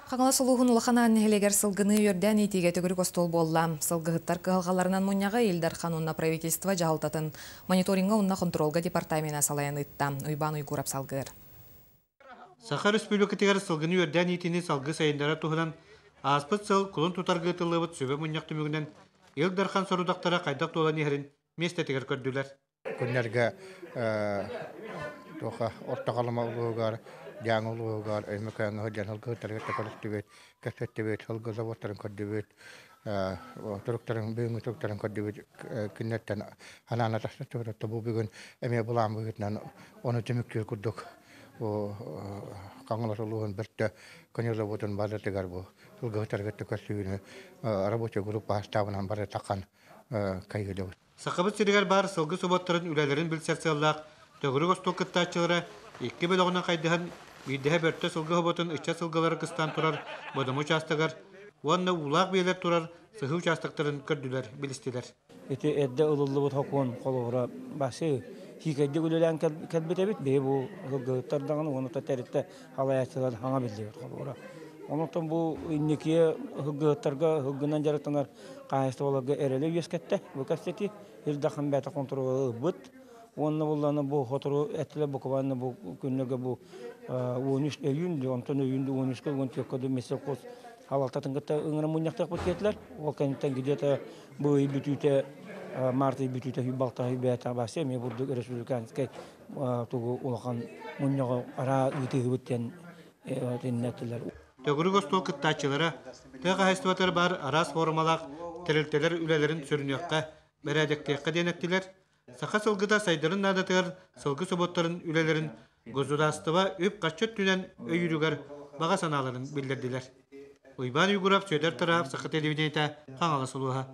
Қаңала сұлуғын ұлақанан нехелегер сылғыны өрден етеге түгірік остол болла. Сылғыттар кығалғаларынан мұнyaға Илдар Ханунна правительство жағылтатын мониторинга ұнна контролга департамена салайын ұйтта. Уйбан уйгурап салғыр. Сахар Республикатығар сылғыны өрден етені салғы сайындара тұғынан аспыт сыл құлын тұтарғы тылыбыт сөбе мұнyak түмігінен Илдар Хан сорудақтара қайдақ толан ехерін местетігер көрділер. Күннерге ортақалыма ұлығығар, жаң ұлығығар, өймекәңі ғыдян ұлғығытарға тәкөліктібет, кәсеттібет, ұлғы заводтарын көрдібет, бүйінгі тұрықтарын көрдібет, күннерттен ананы тастатты бұл бүгін әме бұлан бұғытынан оны түміктер күрдік. Қаңылар ұлығын бірті көне заводын базатығар бұл. Ұлғығытарға тәкөліктібет, рабочий группа астабынан бары таққан кайгылы. Сақабыт сиригер бар сылғы сұбаттарын үләлерін білсерселлақ, төгірі қостол кыттачылары, екі бөліғынан қайдыған үйдіғі бөртті сылғы ғыботын үшча сылғылары қыстан тұрар, бодымы участығар, онына улақ бейлер тұрар, сығы участықтарын көрділер, білістілер. Эти эдде ұлылы бұт хокуын қолығыра басы, хикайды күлілән кәлбетебет, бей бұл ғылғыттардағын, оны тәрітті халаятсылар хаңа білдебет қолығыра. Онықтан бұл иннекие ғылғыттарға ғылғынан жарықтанар қайысты оларға әрелі ескетті, бұл кәстеті, елдақын бәті контролы бұд. Онына болғаны бұл хотыру әттілі бұқываны бұл күнлігі бұл 13 өйінді, онтан өйінді 13-кі он теккөді месел қос халалтатын күтті ұңыры мұнияқтақ бұд кетілер. Ол кәнеттен кедеті бұл үйбітүйті, марты үйбітүйті үйбалта үйбәті бәсе, ме бұрды республиканскай тұғы олған мұнияғы ара үйті үйбіттен әттілер. Төгірі қостол кыттачылары, тәға хайстыватыр бар арас формалақ, тәрілтелер үләлерін сүрінеққа, бәрәдектеққа денеттілер. Сақа сылғыда сайдарын надатығыр, сылғы соботтарын үләлерін ғозудастыва өп қачет түнен өйірігер баға саналарын білдерділер. Уйбан үйгұрап сөйдер тұрап сақы телевидениета қаңалы сұлуға.